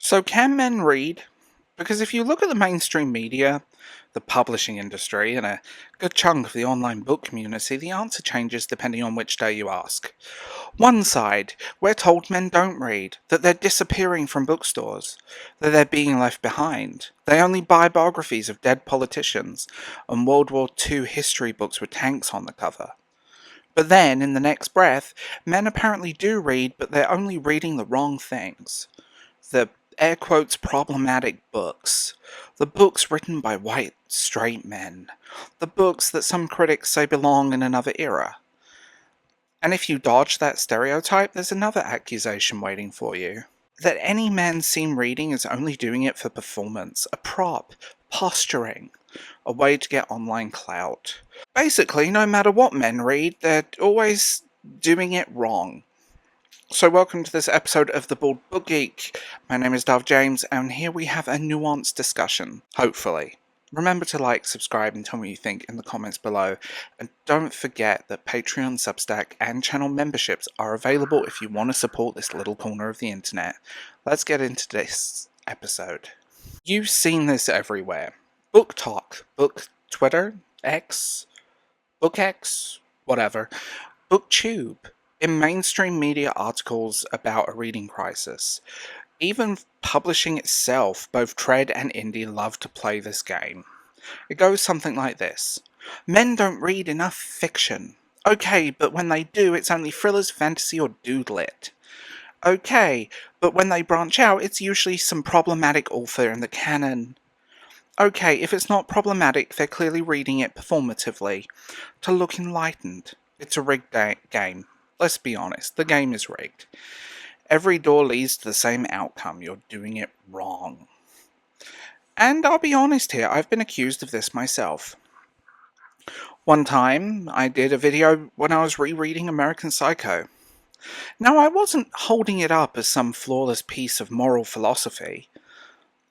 So can men read? Because if you look at the mainstream media, the publishing industry, and a good chunk of the online book community, the answer changes depending on which day you ask. One side, we're told men don't read, that they're disappearing from bookstores, that they're being left behind. They only buy biographies of dead politicians and World War II history books with tanks on the cover. But then, in the next breath, men apparently do read, but they're only reading the wrong things. The air quotes problematic books. The books written by white, straight men. The books that some critics say belong in another era. And if you dodge that stereotype, there's another accusation waiting for you. That any man seen reading is only doing it for performance, a prop, posturing, a way to get online clout. Basically, no matter what men read, they're always doing it wrong. So welcome to this episode of The Bald Book Geek. My name is Dov James, and here we have a nuanced discussion, hopefully. Remember to like, subscribe, and tell me what you think in the comments below. And don't forget that Patreon, Substack, and channel memberships are available if you want to support this little corner of the internet. Let's get into this episode. You've seen this everywhere. BookTok, Book Twitter, X, BookX, whatever. BookTube. In mainstream media articles about a reading crisis. Even publishing itself, both trade and indie love to play this game. It goes something like this. Men don't read enough fiction. Okay, but when they do, it's only thrillers, fantasy, or dude-lit. Okay, but when they branch out, it's usually some problematic author in the canon. Okay, if it's not problematic, they're clearly reading it performatively, to look enlightened. It's a rigged game. Let's be honest, the game is rigged. Every door leads to the same outcome. You're doing it wrong. And I'll be honest here, I've been accused of this myself. One time, I did a video when I was rereading American Psycho. Now, I wasn't holding it up as some flawless piece of moral philosophy.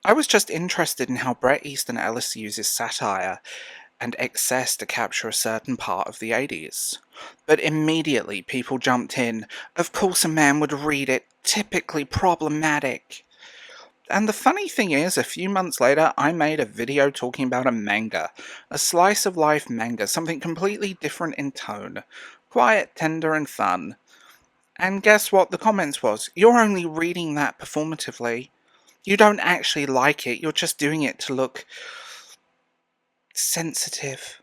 I was just interested in how Bret Easton Ellis uses satire and excess to capture a certain part of the 80s. But immediately people jumped in, of course a man would read it, typically problematic. And the funny thing is, a few months later I made a video talking about a manga, a slice of life manga, something completely different in tone, quiet, tender and fun. And guess what the comments was? You're only reading that performatively. You don't actually like it, you're just doing it to look sensitive.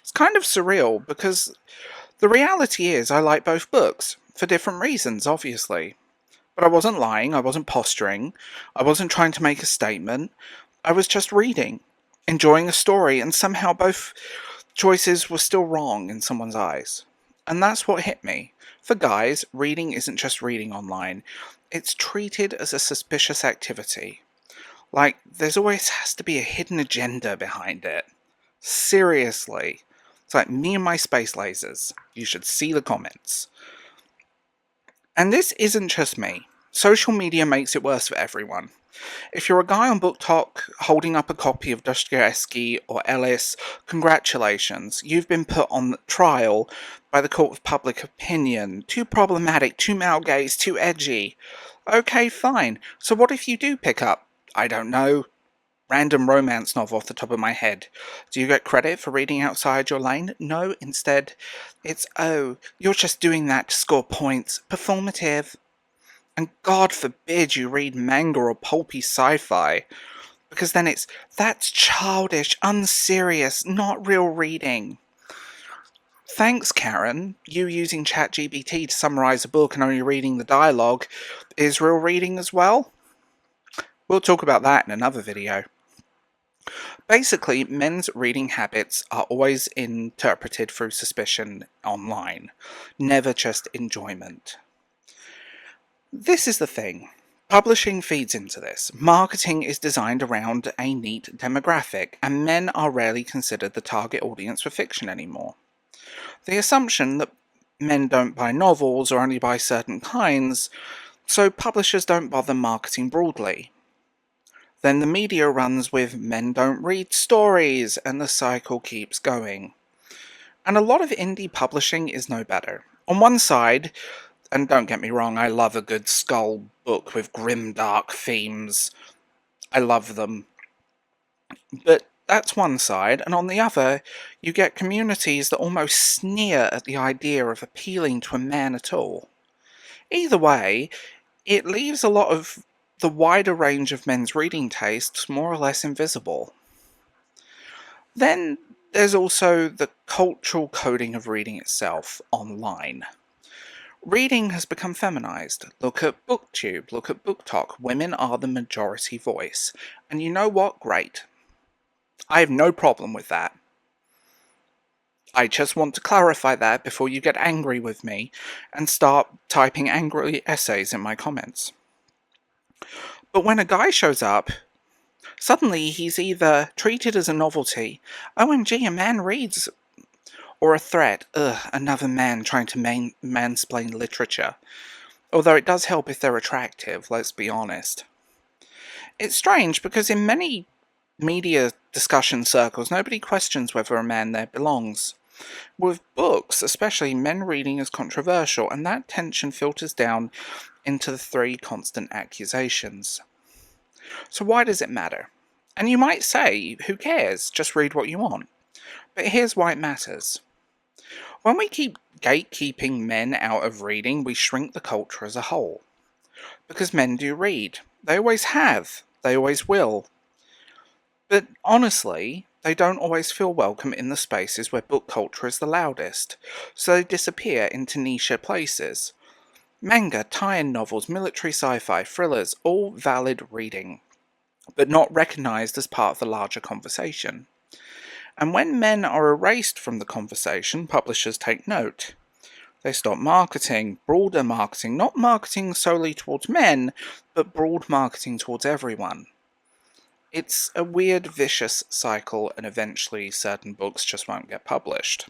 It's kind of surreal because the reality is I like both books, for different reasons, obviously. But I wasn't lying, I wasn't posturing, I wasn't trying to make a statement, I was just reading, enjoying a story, and somehow both choices were still wrong in someone's eyes. And that's what hit me. For guys, reading isn't just reading online, it's treated as a suspicious activity. Like, there's always has to be a hidden agenda behind it. Seriously. It's like me and my space lasers. You should see the comments. And this isn't just me. Social media makes it worse for everyone. If you're a guy on BookTok holding up a copy of Dostoevsky or Ellis, congratulations, you've been put on trial by the court of public opinion. Too problematic, too male gaze, too edgy. Okay, fine. So what if you do pick up, I don't know, random romance novel off the top of my head? Do you get credit for reading outside your lane? No, instead, it's, oh, you're just doing that to score points. Performative. And God forbid you read manga or pulpy sci-fi, because then that's childish, unserious, not real reading. Thanks, Karen. You using ChatGPT to summarize a book and only reading the dialogue is real reading as well? We'll talk about that in another video. Basically, men's reading habits are always interpreted through suspicion online, never just enjoyment. This is the thing. Publishing feeds into this. Marketing is designed around a neat demographic, and men are rarely considered the target audience for fiction anymore. The assumption that men don't buy novels or only buy certain kinds, so publishers don't bother marketing broadly. Then the media runs with men don't read stories, and the cycle keeps going. And a lot of indie publishing is no better. On one side, And don't get me wrong, I love a good skull book with grim, dark themes. I love them. But that's one side, and on the other, you get communities that almost sneer at the idea of appealing to a man at all. Either way, it leaves a lot of the wider range of men's reading tastes more or less invisible. Then there's also the cultural coding of reading itself online. Reading has become feminized. Look at BookTube, look at BookTok. Women are the majority voice. And you know what? Great. I have no problem with that. I just want to clarify that before you get angry with me and start typing angry essays in my comments. But when a guy shows up, suddenly he's either treated as a novelty, OMG, a man reads, or a threat, ugh, another man trying to mansplain literature. Although it does help if they're attractive, let's be honest. It's strange because in many media discussion circles, nobody questions whether a man there belongs. With books, especially, men reading is controversial, and that tension filters down into the three constant accusations. So why does it matter? And you might say, who cares? Just read what you want. But here's why it matters. When we keep gatekeeping men out of reading, we shrink the culture as a whole. Because men do read. They always have. They always will. But honestly, they don't always feel welcome in the spaces where book culture is the loudest, so they disappear into niche places. Manga, tie-in novels, military sci-fi, thrillers, all valid reading, but not recognised as part of the larger conversation. And when men are erased from the conversation, publishers take note. They stop marketing, broader marketing, not marketing solely towards men, but broad marketing towards everyone. It's a weird, vicious cycle, and eventually certain books just won't get published.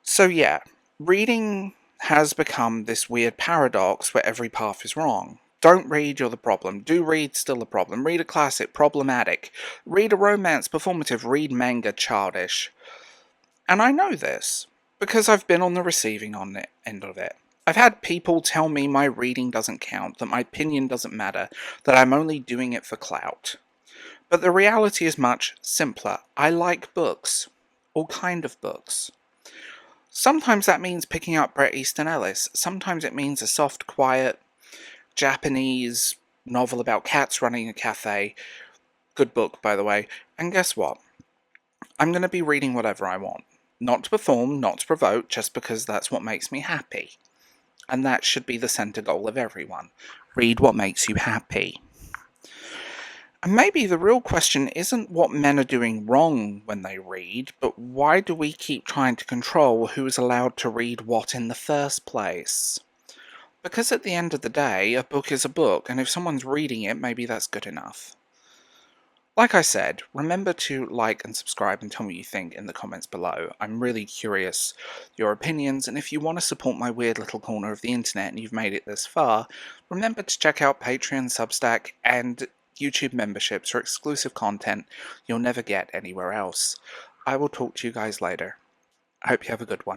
So yeah, reading has become this weird paradox where every path is wrong. Don't read, you're the problem. Do read, still a problem. Read a classic, problematic. Read a romance, performative. Read manga, childish. And I know this, because I've been on the receiving end of it. I've had people tell me my reading doesn't count, that my opinion doesn't matter, that I'm only doing it for clout. But the reality is much simpler. I like books. All kind of books. Sometimes that means picking up Bret Easton Ellis. Sometimes it means a soft, quiet, Japanese novel about cats running a cafe. Good book, by the way. And guess what? I'm going to be reading whatever I want. Not to perform, not to provoke, just because that's what makes me happy. And that should be the center goal of everyone. Read what makes you happy. And maybe the real question isn't what men are doing wrong when they read, but why do we keep trying to control who is allowed to read what in the first place? Because at the end of the day, a book is a book, and if someone's reading it, maybe that's good enough. Like I said, remember to like and subscribe and tell me what you think in the comments below. I'm really curious your opinions, and if you want to support my weird little corner of the internet and you've made it this far, remember to check out Patreon, Substack, and YouTube memberships for exclusive content you'll never get anywhere else. I will talk to you guys later. I hope you have a good one.